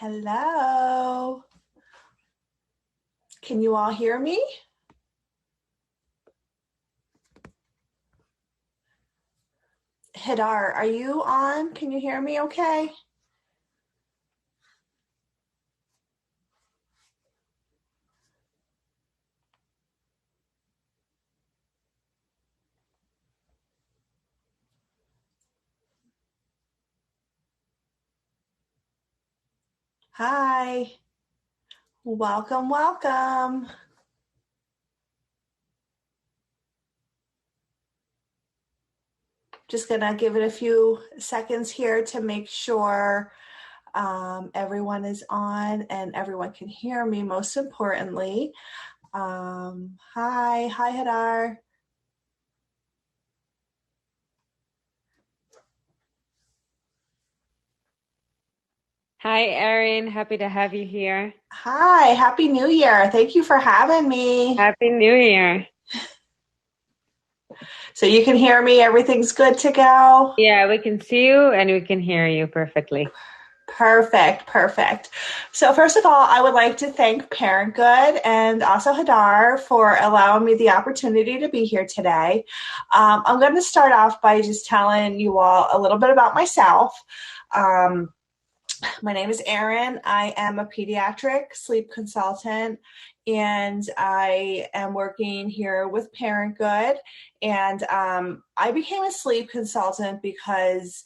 Hello. Can you all hear me? Hidar, are you on? Can you hear me okay? Hi. Welcome. Just gonna give it a few seconds here to make sure everyone is on and everyone can hear me, most importantly. Hi, Hidar. Hi, Erin. Happy to have you here. Hi, Happy New Year. Thank you for having me. Happy New Year. So you can hear me, everything's good to go? Yeah, we can see you and we can hear you perfectly. Perfect. So first of all, I would like to thank ParentGood and also Hadar for allowing me the opportunity to be here today. I'm going to start off by just telling you all a little bit about myself. My name is Erin. I am a pediatric sleep consultant, and I am working here with ParentGood. And I became a sleep consultant because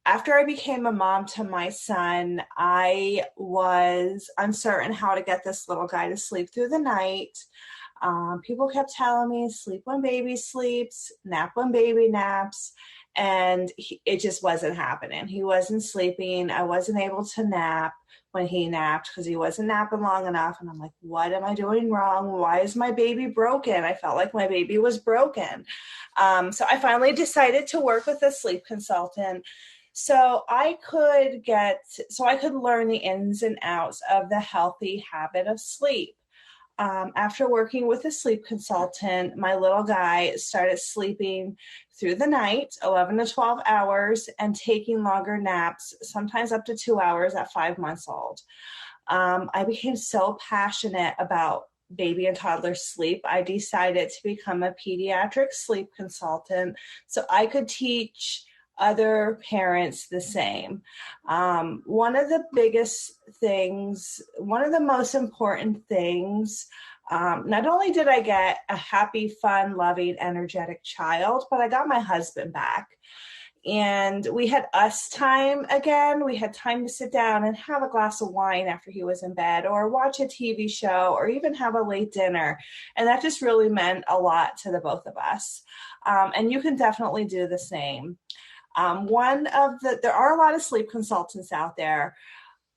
after I became a mom to my son, I was uncertain how to get this little guy to sleep through the night. People kept telling me, sleep when baby sleeps, nap when baby naps. And it just wasn't happening. He wasn't sleeping. I wasn't able to nap when he napped because he wasn't napping long enough. And I'm like, what am I doing wrong? Why is my baby broken? I felt like my baby was broken. So I finally decided to work with a sleep consultant so I could learn the ins and outs of the healthy habit of sleep. After working with a sleep consultant, my little guy started sleeping through the night, 11 to 12 hours, and taking longer naps, sometimes up to 2 hours at 5 months old. I became so passionate about baby and toddler sleep, I decided to become a pediatric sleep consultant so I could teach other parents the same. One of the most important things, not only did I get a happy, fun, loving, energetic child, but I got my husband back. And we had us time again. We had time to sit down and have a glass of wine after he was in bed, or watch a TV show, or even have a late dinner. And that just really meant a lot to the both of us. And you can definitely do the same. There are a lot of sleep consultants out there,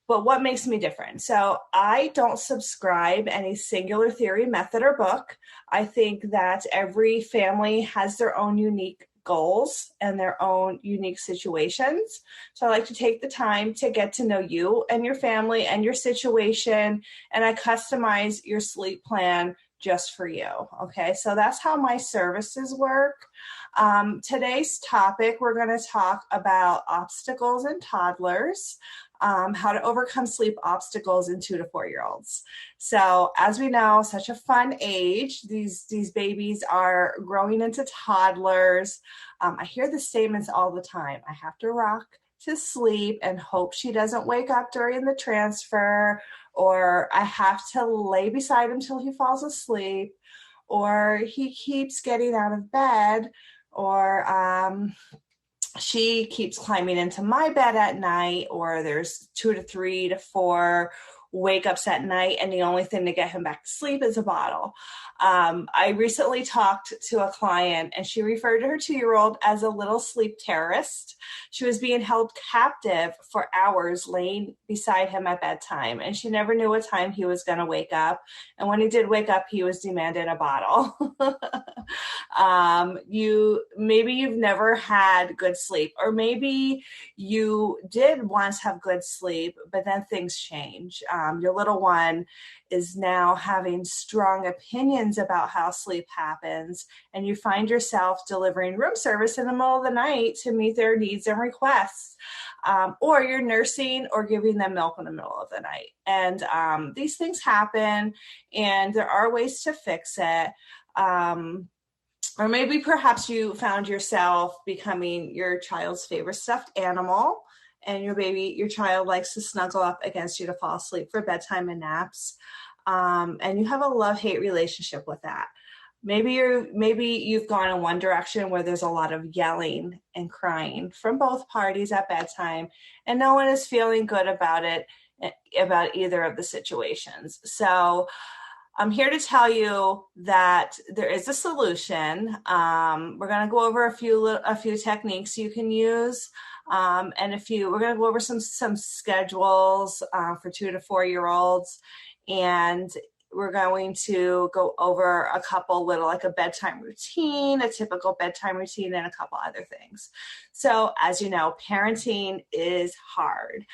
but what makes me different? So I don't subscribe any singular theory, method, or book. I think that every family has their own unique goals and their own unique situations. So I like to take the time to get to know you and your family and your situation, and I customize your sleep plan just for you. Okay, so that's how my services work. Today's topic, we're going to talk about obstacles in toddlers, how to overcome sleep obstacles in 2 to 4-year-olds. So as we know, such a fun age. These babies are growing into toddlers. I hear the statements all the time. I have to rock to sleep and hope she doesn't wake up during the transfer, or I have to lay beside him till he falls asleep, or he keeps getting out of bed, or she keeps climbing into my bed at night, or there's 2 to 3 to 4 wake ups at night, and the only thing to get him back to sleep is a bottle. I recently talked to a client, and she referred to her 2-year-old as a little sleep terrorist. She was being held captive for hours, laying beside him at bedtime, and she never knew what time he was going to wake up. And when he did wake up, he was demanding a bottle. Maybe you've never had good sleep, or maybe you did once have good sleep, but then things change. your little one is now having strong opinions about how sleep happens, and you find yourself delivering room service in the middle of the night to meet their needs and requests, or you're nursing or giving them milk in the middle of the night. And these things happen, and there are ways to fix it. Or maybe perhaps you found yourself becoming your child's favorite stuffed animal, and your child likes to snuggle up against you to fall asleep for bedtime and naps. And you have a love-hate relationship with that. Maybe you've gone in one direction where there's a lot of yelling and crying from both parties at bedtime, and no one is feeling good about it, about either of the situations. So I'm here to tell you that there is a solution. We're going to go over a few techniques you can use, and we're going to go over some schedules for 2 to 4 year olds, and we're going to go over a couple little, like a bedtime routine, a typical bedtime routine, and a couple other things. So as you know, parenting is hard.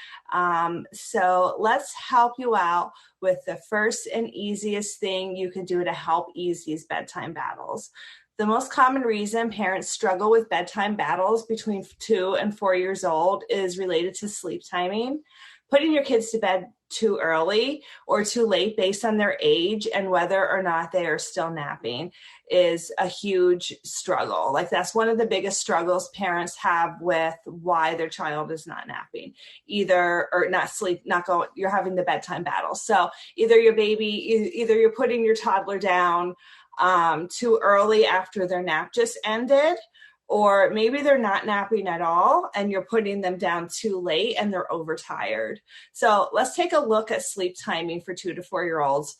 So let's help you out with the first and easiest thing you can do to help ease these bedtime battles. The most common reason parents struggle with bedtime battles between 2 and 4 years old is related to sleep timing. Putting your kids to bed too early or too late based on their age and whether or not they are still napping is a huge struggle. Like, that's one of the biggest struggles parents have with why their child is not napping, you're having the bedtime battle. So either you're putting your toddler down too early after their nap just ended, or maybe they're not napping at all and you're putting them down too late and they're overtired. So let's take a look at sleep timing for 2 to 4 year olds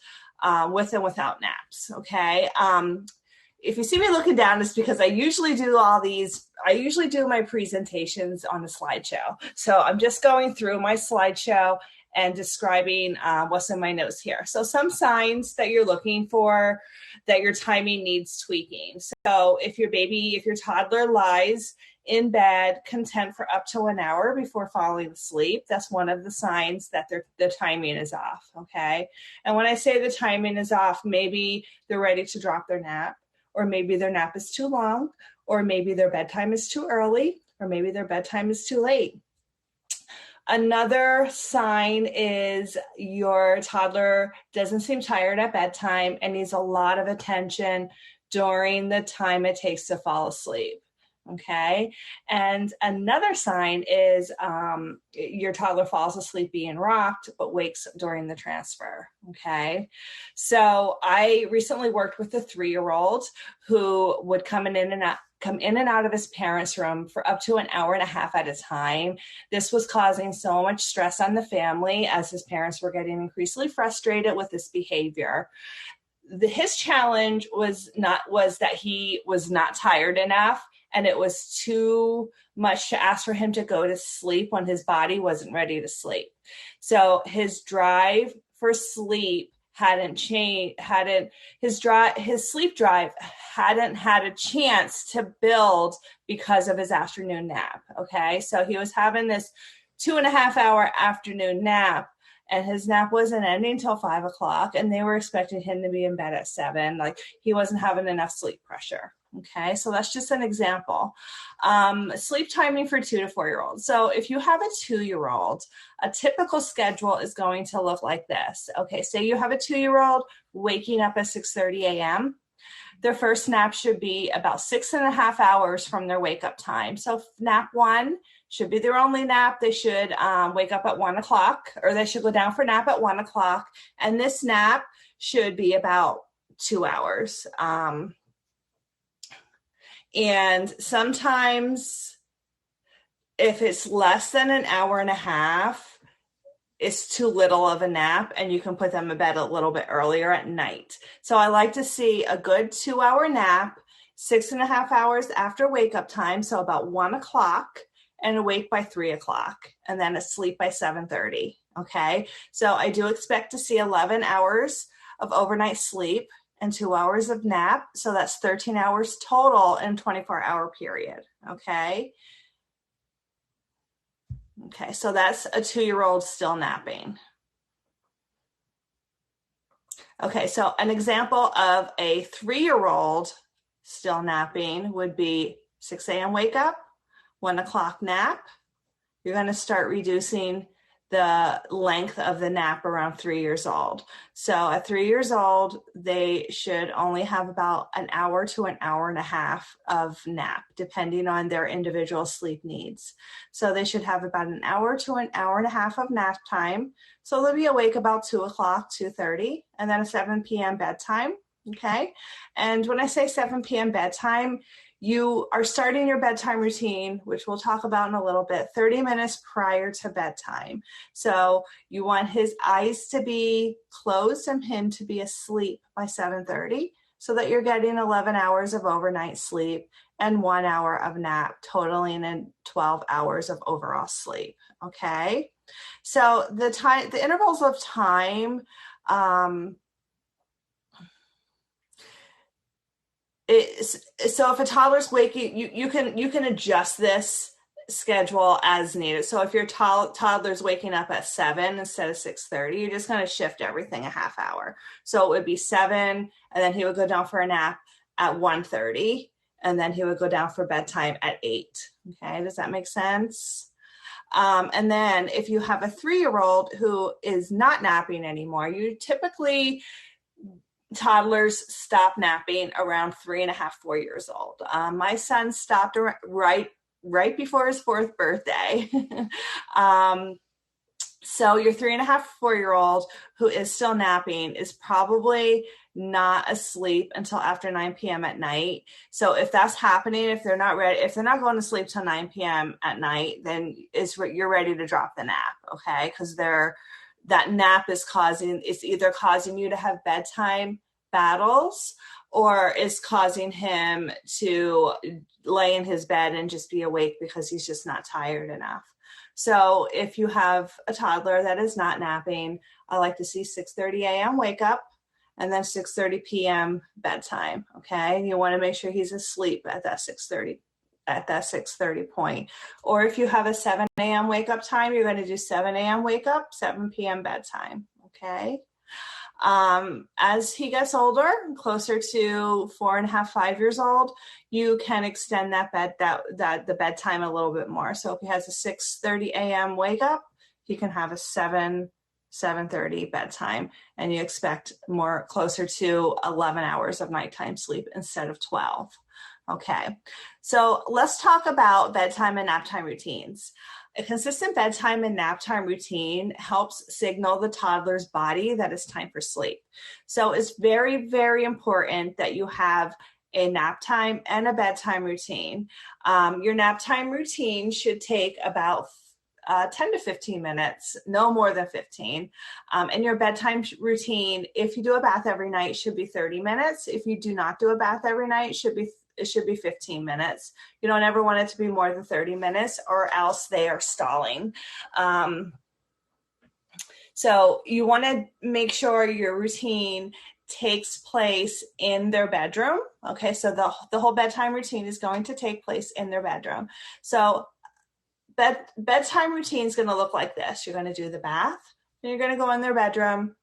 with and without naps. Okay. If you see me looking down, it's because I usually do my presentations on a slideshow. So I'm just going through my slideshow and describing what's in my notes here. So some signs that you're looking for that your timing needs tweaking. So if your toddler lies in bed content for up to an hour before falling asleep, that's one of the signs that the timing is off, okay? And when I say the timing is off, maybe they're ready to drop their nap, or maybe their nap is too long, or maybe their bedtime is too early, or maybe their bedtime is too late. Another sign is your toddler doesn't seem tired at bedtime and needs a lot of attention during the time it takes to fall asleep. Okay. And another sign is your toddler falls asleep being rocked, but wakes during the transfer. Okay. So I recently worked with a 3-year-old who would come in and out of his parents' room for up to an hour and a half at a time. This was causing so much stress on the family as his parents were getting increasingly frustrated with this behavior. His challenge was that he was not tired enough, and it was too much to ask for him to go to sleep when his body wasn't ready to sleep. So his drive for sleep hadn't changed, his sleep drive hadn't had a chance to build because of his afternoon nap. Okay. So he was having this 2.5 hour afternoon nap, and his nap wasn't ending until 5 o'clock, and they were expecting him to be in bed at 7. Like, he wasn't having enough sleep pressure. Okay, so that's just an example. Sleep timing for 2 to 4 year olds. So if you have a 2-year-old, a typical schedule is going to look like this. Okay, say you have a 2-year-old waking up at 6:30 a.m. Their first nap should be about 6.5 hours from their wake up time. So nap 1 should be their only nap. They should wake up at 1 o'clock, or they should go down for nap at 1 o'clock. And this nap should be about 2 hours. And sometimes if it's less than an hour and a half, it's too little of a nap, and you can put them in bed a little bit earlier at night. So I like to see a good 2-hour nap, 6.5 hours after wake up time. So about 1 o'clock, and awake by 3 o'clock, and then asleep by 7:30. Okay. So I do expect to see 11 hours of overnight sleep and 2 hours of nap. So that's 13 hours total in a 24-hour period. Okay. Okay. So that's a 2-year-old still napping. Okay, so an example of a 3-year-old still napping would be 6 a.m. wake up, 1 o'clock nap. You're going to start reducing the length of the nap around 3 years old. So at 3 years old, they should only have about an hour to an hour and a half of nap, depending on their individual sleep needs. So they should have about an hour to an hour and a half of nap time. So they'll be awake about 2 o'clock, 2:30, and then a 7 p.m. bedtime. Okay. And when I say 7 p.m. bedtime, you are starting your bedtime routine, which we'll talk about in a little bit, 30 minutes prior to bedtime. So you want his eyes to be closed and him to be asleep by 7:30 so that you're getting 11 hours of overnight sleep and 1 hour of nap, totaling in 12 hours of overall sleep. Okay. So the intervals of time, so if a toddler's waking, you can adjust this schedule as needed. So if your toddler's waking up at 7 instead of 6:30, you're just going to shift everything a half hour. So it would be 7, and then he would go down for a nap at 1:30, and then he would go down for bedtime at 8. Okay, does that make sense? And then if you have a 3-year-old who is not napping anymore, you typically toddlers stop napping around 3.5, 4 years old. My son stopped right before his 4th birthday. So your 3.5, 4-year-old who is still napping is probably not asleep until after 9 p.m. at night. So if that's happening, if they're not going to sleep till 9 p.m. at night, then you're ready to drop the nap. Okay. Cause that nap is either causing you to have bedtime battles or is causing him to lay in his bed and just be awake because he's just not tired enough. So if you have a toddler that is not napping, I like to see 6:30 a.m. wake up and then 6:30 p.m. bedtime. Okay. And you want to make sure he's asleep at that 6:30 point. Or if you have a 7 a.m. wake up time, you're going to do 7 a.m. wake up, 7 p.m. bedtime. Okay. As he gets older, closer to 4.5, 5 years old, you can extend the bedtime a little bit more. So if he has a 6:30 a.m. wake up, he can have a 7:30 bedtime, and you expect more closer to 11 hours of nighttime sleep instead of 12. Okay, so let's talk about bedtime and nap time routines. A consistent bedtime and nap time routine helps signal the toddler's body that it's time for sleep. So it's very, very important that you have a nap time and a bedtime routine. Your nap time routine should take about 10 to 15 minutes, no more than 15. And your bedtime routine, if you do a bath every night, should be 30 minutes. If you do not do a bath every night, it should be 15 minutes. You don't ever want it to be more than 30 minutes or else they are stalling. So you want to make sure your routine takes place in their bedroom. Okay, so the whole bedtime routine is going to take place in their bedroom. So bedtime routine is going to look like this. You're going to do the bath, then you're going to go in their bedroom,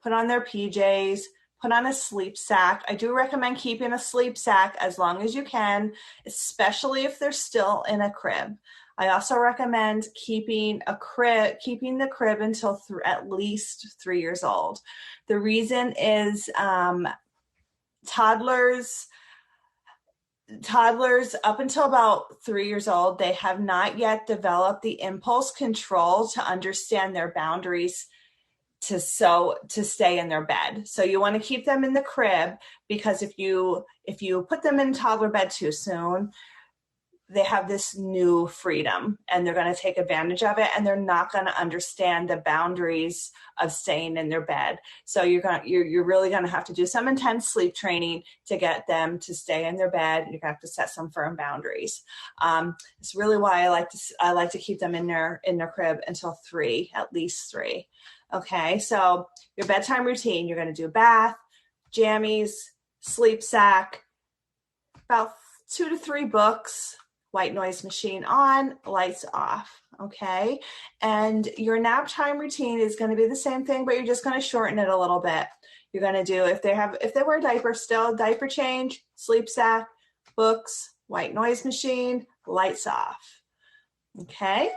put on their PJs, put on a sleep sack. I do recommend keeping a sleep sack as long as you can, especially if they're still in a crib. I also recommend keeping the crib until at least 3 years old. The reason is toddlers up until about 3 years old, they have not yet developed the impulse control to understand their boundaries to stay in their bed. So you want to keep them in the crib, because if you put them in toddler bed too soon, they have this new freedom and they're going to take advantage of it, and they're not going to understand the boundaries of staying in their bed. So you're really going to have to do some intense sleep training to get them to stay in their bed. You're going to have to set some firm boundaries. It's really why I like to keep them in their crib until 3, at least 3. Okay. So your bedtime routine, you're going to do bath, jammies, sleep sack, about 2 to 3 books, white noise machine on, lights off, okay? And your nap time routine is going to be the same thing, but you're just going to shorten it a little bit. You're going to do, if they wear diapers still, diaper change, sleep sack, books, white noise machine, lights off, okay?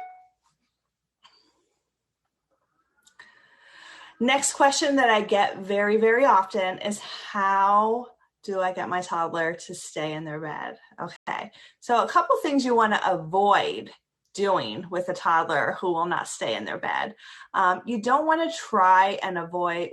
Next question that I get very, very often is, how do I get my toddler to stay in their bed? Okay, so a couple things you want to avoid doing with a toddler who will not stay in their bed. You don't want to try and avoid,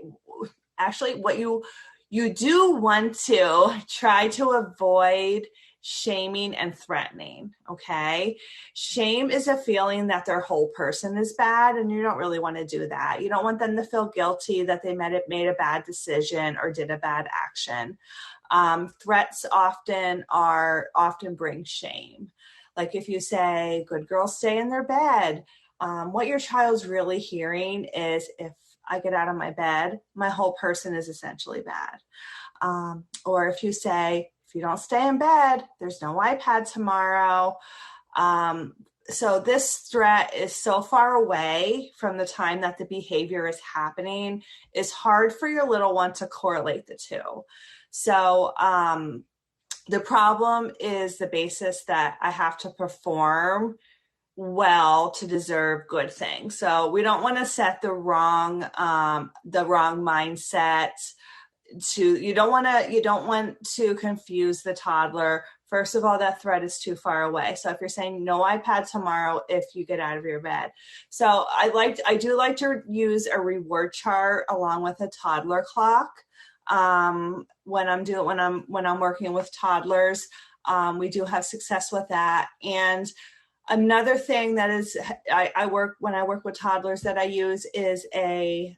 actually what you do want to try to avoid shaming and threatening, okay? Shame is a feeling that their whole person is bad, and you don't really want to do that. You don't want them to feel guilty that they made a bad decision or did a bad action. Threats often bring shame. Like if you say, good girls stay in their bed, what your child's really hearing is, if I get out of my bed, my whole person is essentially bad. Or if you say, if you don't stay in bed, there's no iPad tomorrow. So this threat is so far away from the time that the behavior is happening, it's hard for your little one to correlate the two. So the problem is the basis that I have to perform well to deserve good things. So we don't want to set the wrong mindset. You don't want to confuse the toddler. First of all, that threat is too far away. So if you're saying no iPad tomorrow if you get out of your bed. So I do like to use a reward chart along with a toddler clock. When I'm working with toddlers, we do have success with that. And another thing that is, when I work with toddlers that I use is a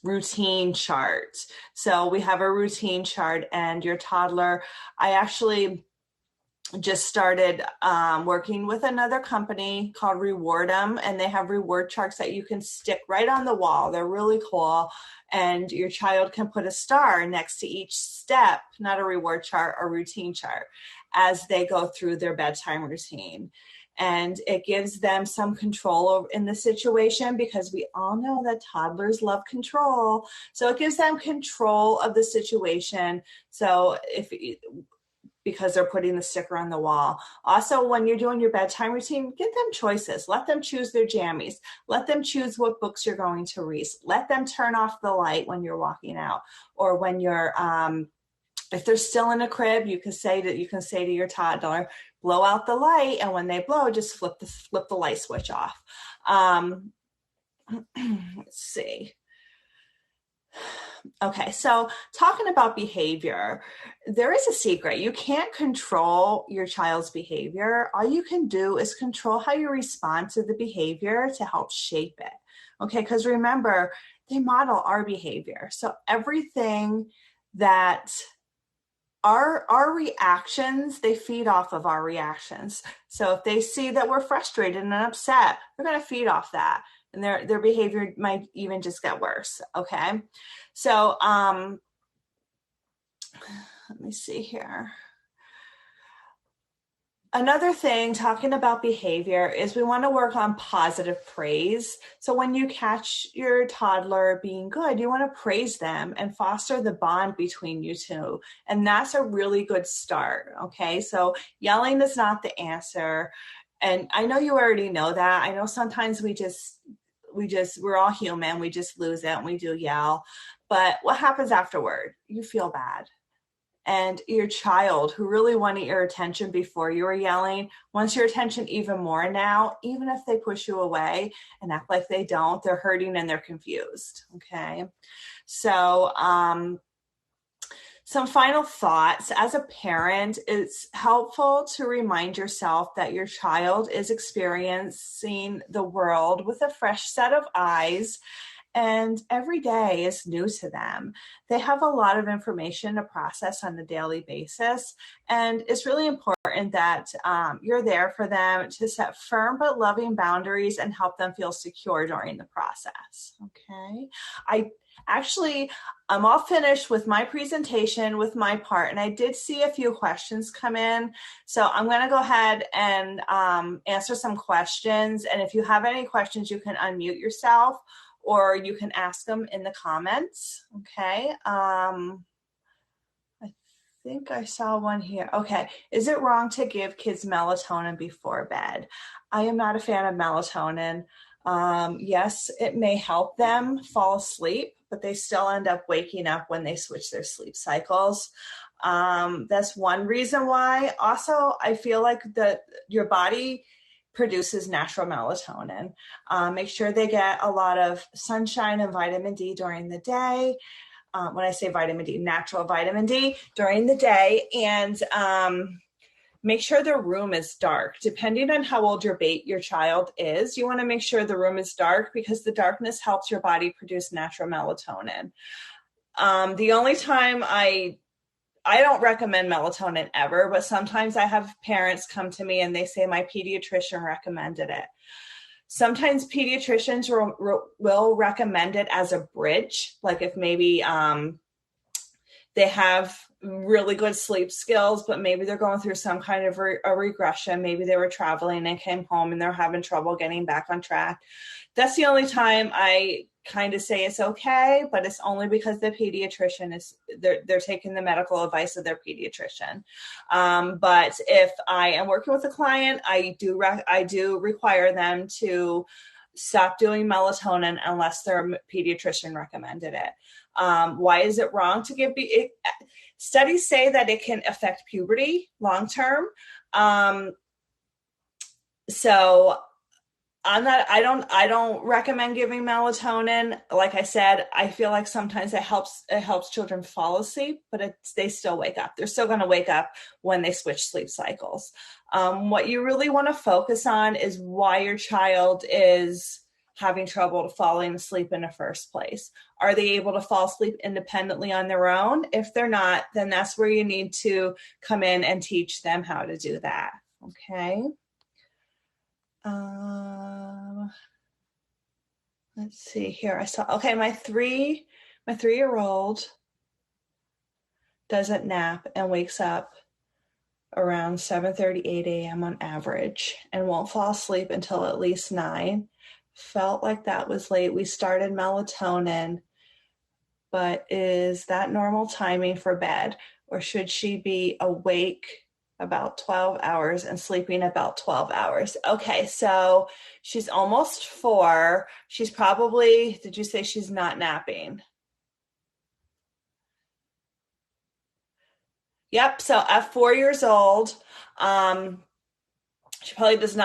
routine chart. So we have a routine chart, and your toddler, I actually just started working with another company called Reward'em, and they have reward charts that you can stick right on the wall. They're really cool. And your child can put a star next to each step, not a reward chart, a routine chart, as they go through their bedtime routine. And it gives them some control in the situation, because we all know that toddlers love control. So it gives them control of the situation. So because they're putting the sticker on the wall. Also, when you're doing your bedtime routine, give them choices. Let them choose their jammies. Let them choose what books you're going to read. Let them turn off the light when you're walking out, or when you're, if they're still in a crib, you can say to your toddler, blow out the light, and when they blow, just flip the light switch off. Let's see. Okay, so talking about behavior, there is a secret. You can't control your child's behavior. All you can do is control how you respond to the behavior to help shape it. Okay, because remember, they model our behavior. So everything that our reactions, they feed off of our reactions. So if they see that we're frustrated and upset, they're going to feed off that. And their behavior might even just get worse, okay? So let me see here. Another thing, talking about behavior, is we want to work on positive praise. So when you catch your toddler being good, you want to praise them and foster the bond between you two. And that's a really good start, okay? So yelling is not the answer. And I know you already know that. I know sometimes we're all human. We just lose it and we do yell. But what happens afterward? You feel bad. And your child, who really wanted your attention before you were yelling, wants your attention even more now. Even if they push you away and act like they don't, they're hurting and they're confused, okay? So some final thoughts. As a parent, it's helpful to remind yourself that your child is experiencing the world with a fresh set of eyes, and every day is new to them. They have a lot of information to process on a daily basis, and it's really important that you're there for them to set firm but loving boundaries and help them feel secure during the process, okay? Actually, I'm all finished with my presentation with my part, and I did see a few questions come in. So I'm going to go ahead and answer some questions. And if you have any questions, you can unmute yourself or you can ask them in the comments. Okay. I think I saw one here. Okay. Is it wrong to give kids melatonin before bed? I am not a fan of melatonin. Yes, it may help them fall asleep, but they still end up waking up when they switch their sleep cycles. That's one reason why. Also, I feel like your body produces natural melatonin. Make sure they get a lot of sunshine and vitamin D during the day. When I say vitamin D, natural vitamin D during the day, and make sure the room is dark. Depending on how old your child is, you want to make sure the room is dark because the darkness helps your body produce natural melatonin. The only time I don't recommend melatonin ever, but sometimes I have parents come to me and they say my pediatrician recommended it. Sometimes pediatricians will recommend it as a bridge, like if maybe they have really good sleep skills, but maybe they're going through some kind of a regression. Maybe they were traveling and came home and they're having trouble getting back on track. That's the only time I kind of say it's okay, but it's only because the pediatrician they're taking the medical advice of their pediatrician. But if I am working with a client, I do require them to stop doing melatonin unless their pediatrician recommended it. Why is it wrong to give it? Studies say that it can affect puberty long term. So I don't recommend giving melatonin. Like I said, I feel like sometimes it helps children fall asleep, but they still wake up. They're still going to wake up when they switch sleep cycles. What you really want to focus on is why your child is having trouble falling asleep in the first place. Are they able to fall asleep independently on their own? If they're not, then that's where you need to come in and teach them how to do that. Okay. Let's see here. Okay, my 3-year-old doesn't nap and wakes up around 7:30, 8 a.m. on average and won't fall asleep until at least 9. Felt like that was late. We started melatonin, but is that normal timing for bed, or should she be awake about 12 hours and sleeping about 12 hours? Okay, so she's almost 4. She's probably, did you say she's not napping? Yep, so at 4 years old, she probably does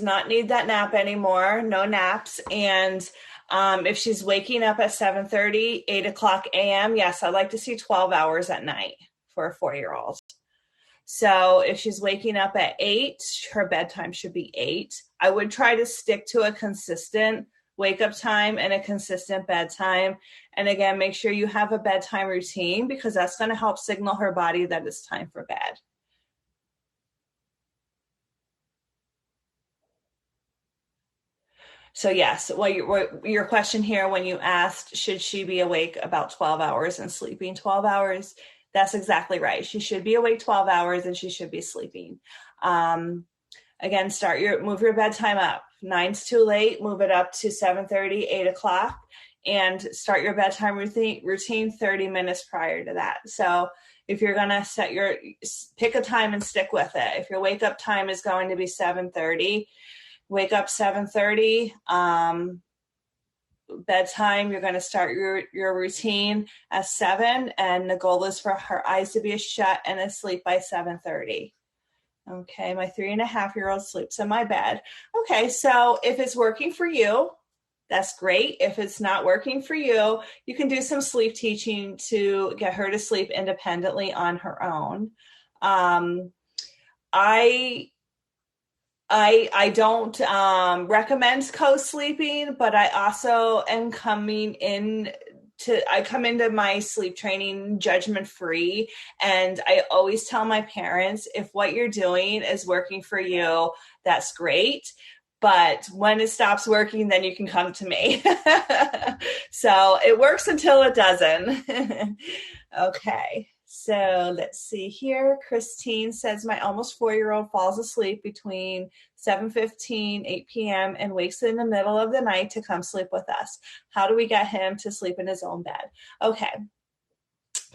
not need that nap anymore. No naps. And if she's waking up at 7:30, 8 o'clock a.m., yes, I'd like to see 12 hours at night for a 4-year-old. So if she's waking up at 8, her bedtime should be 8. I would try to stick to a consistent wake up time and a consistent bedtime. And again, make sure you have a bedtime routine because that's going to help signal her body that it's time for bed. So yes, your question here when you asked, should she be awake about 12 hours and sleeping 12 hours? That's exactly right. She should be awake 12 hours and she should be sleeping. Again, move your bedtime up. 9's too late, move it up to 7:30, 8 o'clock, and start your bedtime routine 30 minutes prior to that. So if you're going to pick a time and stick with it. If your wake up time is going to be 7:30, wake up 7:30, bedtime, you're going to start your routine at 7, and the goal is for her eyes to be shut and asleep by 7:30. Okay, my 3.5-year-old sleeps in my bed. Okay, so if it's working for you, that's great. If it's not working for you, you can do some sleep teaching to get her to sleep independently on her own. I don't recommend co-sleeping, but I also am I come into my sleep training judgment free. And I always tell my parents, if what you're doing is working for you, that's great. But when it stops working, then you can come to me. So it works until it doesn't. Okay. So let's see here. Christine says, my almost 4-year-old falls asleep between 7:15, 8 p.m. and wakes in the middle of the night to come sleep with us. How do we get him to sleep in his own bed? Okay.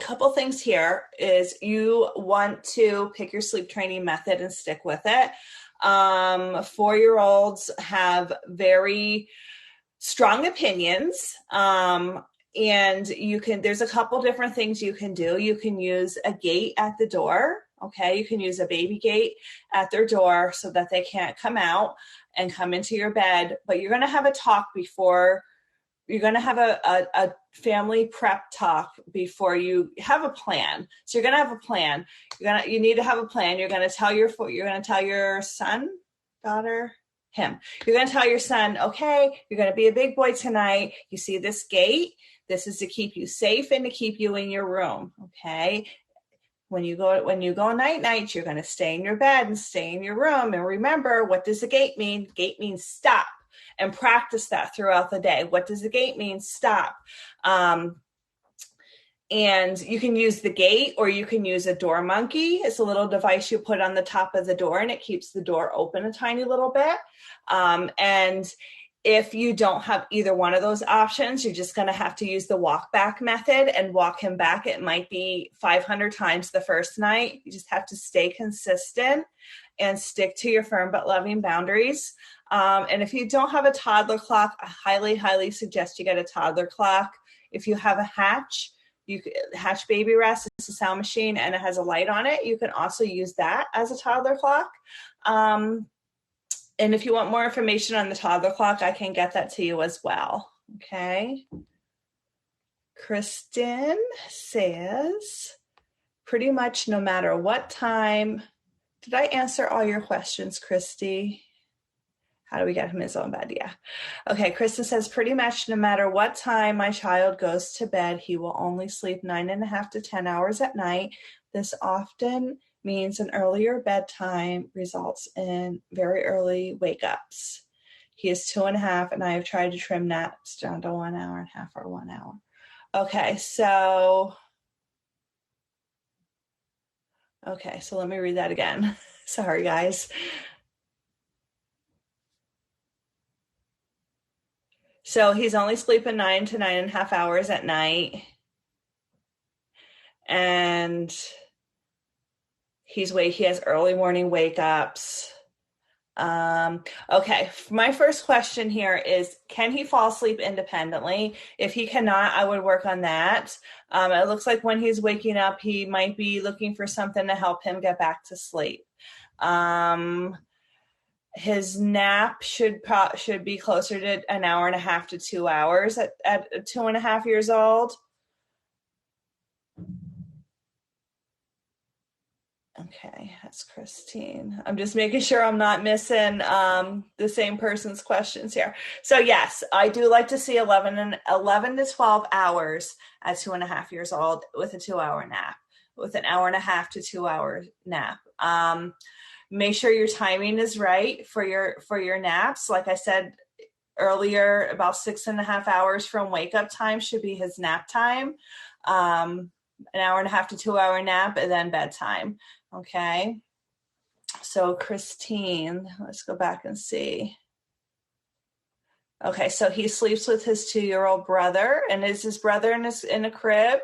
Couple things here is you want to pick your sleep training method and stick with it. 4-year-olds have very strong opinions. And there's a couple different things you can do. You can use a gate at the door. Okay. You can use a baby gate at their door so that they can't come out and come into your bed, but you're going to have a talk before you're going to have a family prep talk before you have a plan. So you're going to have a plan. You need to have a plan. You're going to tell your son, daughter, him. You're going to tell your son, okay, you're going to be a big boy tonight. You see this gate? This is to keep you safe and to keep you in your room. Okay. When you go night, you're going to stay in your bed and stay in your room. And remember, what does the gate mean? Gate means stop. And practice that throughout the day. What does the gate mean? Stop. And you can use the gate, or you can use a door monkey. It's a little device you put on the top of the door, and it keeps the door open a tiny little bit. And if you don't have either one of those options, you're just going to have to use the walk back method and walk him back. It might be 500 times the first night. You just have to stay consistent and stick to your firm but loving boundaries. And if you don't have a toddler clock, I highly, highly suggest you get a toddler clock. If you have a Hatch Baby Rest, it's a sound machine and it has a light on it. You can also use that as a toddler clock. And if you want more information on the toddler clock, I can get that to you as well. Okay. Kristen says, pretty much no matter what time. Did I answer all your questions, Christy? How do we get him his own bed? Yeah. Okay. Kristen says, pretty much no matter what time my child goes to bed, he will only sleep 9.5 to 10 hours at night. This often means an earlier bedtime results in very early wake-ups. He is 2.5, and I have tried to trim naps down to 1.5 hours or 1 hour. Okay, so let me read that again. Sorry, guys. So he's only sleeping 9 to 9.5 hours at night. And he has early morning wake-ups. Okay, my first question here is, can he fall asleep independently? If he cannot, I would work on that. It looks like when he's waking up, he might be looking for something to help him get back to sleep. His nap should be closer to 1.5 hours to 2 hours at 2.5 years old. Okay, that's Christine. I'm just making sure I'm not missing the same person's questions here. So yes, I do like to see 11 to 12 hours at 2.5 years old with a 2-hour nap, with 1.5 hours to 2 hour nap. Make sure your timing is right for your naps. Like I said earlier, about 6.5 hours from wake up time should be his nap time. 1.5 hours to 2 hour nap, and then bedtime. Okay. So Christine, let's go back and see. Okay. So he sleeps with his 2-year-old brother, and is his brother in a crib?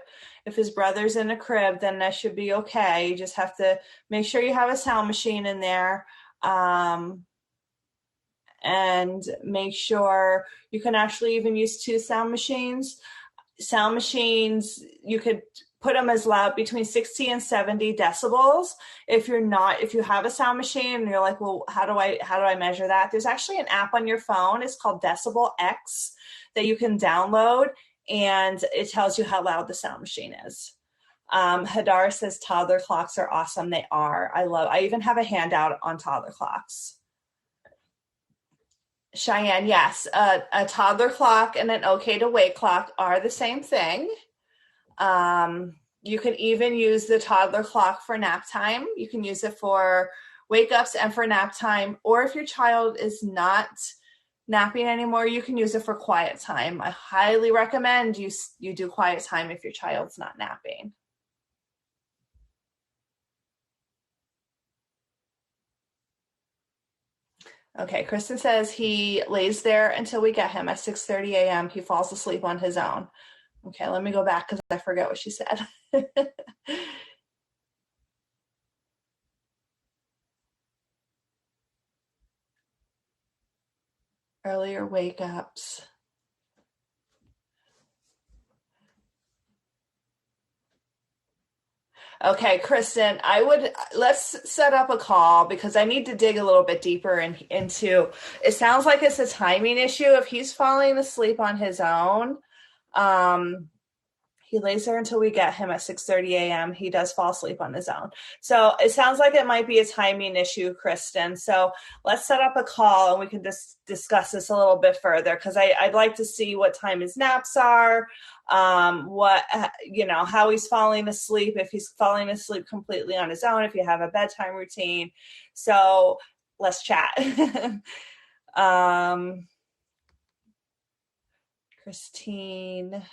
If his brother's in a crib, then that should be okay. You just have to make sure you have a sound machine in there. And make sure you can actually even use 2 sound machines. Sound machines, you could put them as loud between 60 and 70 decibels. If you have a sound machine and you're like, well, how do I measure that? There's actually an app on your phone. It's called Decibel X that you can download, and it tells you how loud the sound machine is. Hadar says toddler clocks are awesome. They are. I even have a handout on toddler clocks. Cheyenne, yes, a toddler clock and an okay to wake clock are the same thing. You can even use the toddler clock for nap time. You can use it for wake ups and for nap time. Or if your child is not napping anymore, you can use it for quiet time. I highly recommend you do quiet time if your child's not napping. Okay, Kristen says he lays there until we get him at 6:30 a.m. He falls asleep on his own. Okay, let me go back because I forget what she said. Earlier wake ups. Okay, Kristen, let's set up a call because I need to dig a little bit deeper into, it sounds like it's a timing issue. If he's falling asleep on his own, he lays there until we get him at 6:30 a.m. He does fall asleep on his own. So it sounds like it might be a timing issue, Kristen. So let's set up a call and we can just discuss this a little bit further because I'd like to see what time his naps are, how he's falling asleep, if he's falling asleep completely on his own, if you have a bedtime routine. So let's chat. Christine.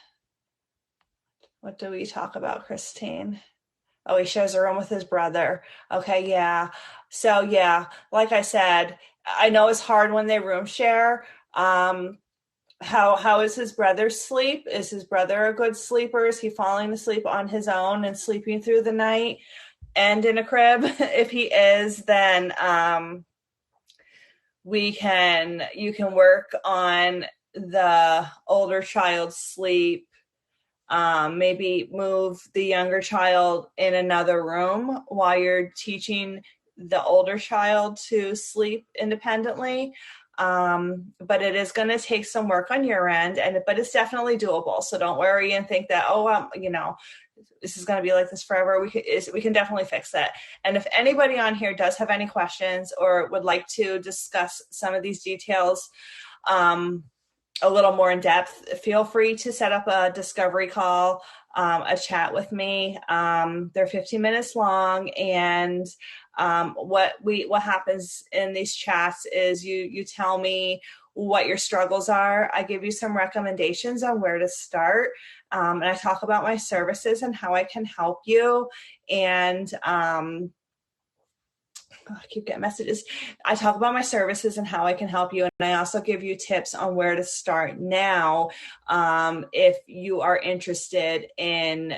What do we talk about, Christine? Oh, he shares a room with his brother. Okay, yeah. So, yeah, like I said, I know it's hard when they room share. How is his brother's sleep? Is his brother a good sleeper? Is he falling asleep on his own and sleeping through the night and in a crib? If he is, then you can work on the older child's sleep. Maybe move the younger child in another room while you're teaching the older child to sleep independently. But it is going to take some work on your end, but it's definitely doable. So don't worry and think that, this is going to be like this forever. We can definitely fix it. And if anybody on here does have any questions or would like to discuss some of these details, a little more in depth, feel free to set up a discovery call, a chat with me. They're 15 minutes long. And what happens in these chats is you tell me what your struggles are. I give you some recommendations on where to start. And I talk about my services and how I can help you. And I keep getting messages. I talk about my services and how I can help you. And I also give you tips on where to start now if you are interested in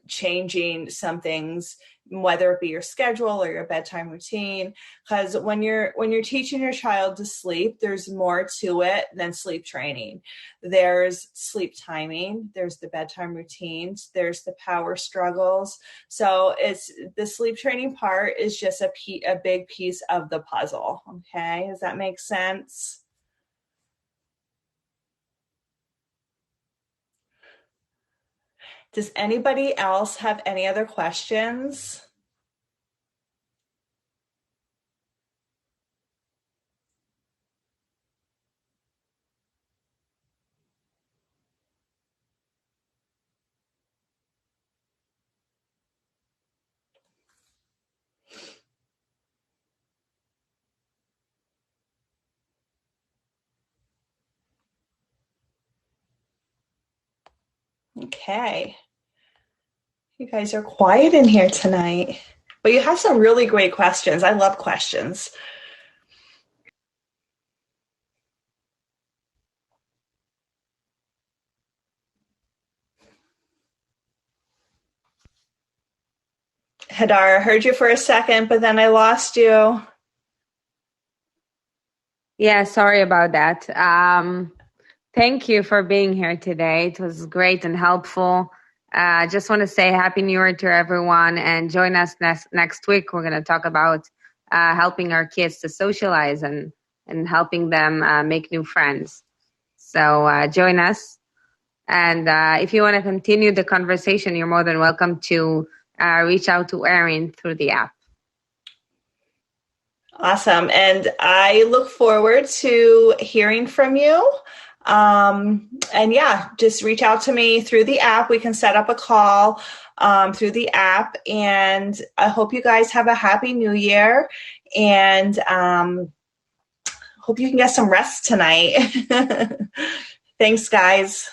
changing some things, whether it be your schedule or your bedtime routine. Because when you're teaching your child to sleep, there's more to it than sleep training. There's sleep timing, there's the bedtime routines, there's the power struggles. So it's the sleep training part is just a big piece of the puzzle. Okay, does that make sense? Does anybody else have any other questions? Okay. You guys are quiet in here tonight, but you have some really great questions. I love questions. Hadar, I heard you for a second, but then I lost you. Yeah, sorry about that. Thank you for being here today. It was great and helpful. I just want to say Happy New Year to everyone and join us next week. We're going to talk about helping our kids to socialize and helping them make new friends. So join us. And if you want to continue the conversation, you're more than welcome to reach out to Erin through the app. Awesome. And I look forward to hearing from you. And yeah, just reach out to me through the app. We can set up a call through the app. And I hope you guys have a happy new year. And hope you can get some rest tonight. Thanks, guys.